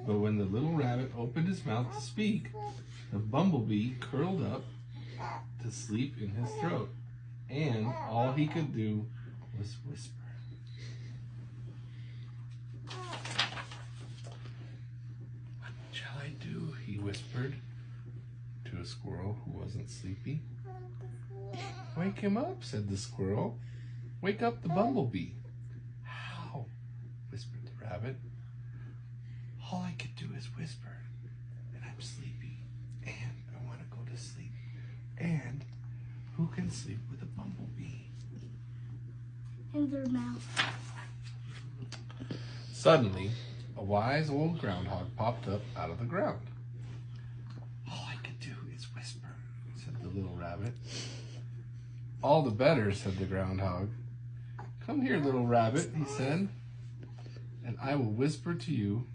But when the little rabbit opened his mouth to speak, the bumblebee curled up to sleep in his throat, and all he could do was whisper. "What shall I do?" he whispered to a squirrel who wasn't sleepy. "Wake him up," said the squirrel. "Wake up the bumblebee." "How?" whispered the rabbit. "All I could do is whisper, and I'm sleepy, and I want to go to sleep. And who can sleep with a bumblebee?" In their mouth. Suddenly, a wise old groundhog popped up out of the ground. "All I could do is whisper," said the little rabbit. "All the better," said the groundhog. "Come here, little rabbit," he said, "and I will whisper to you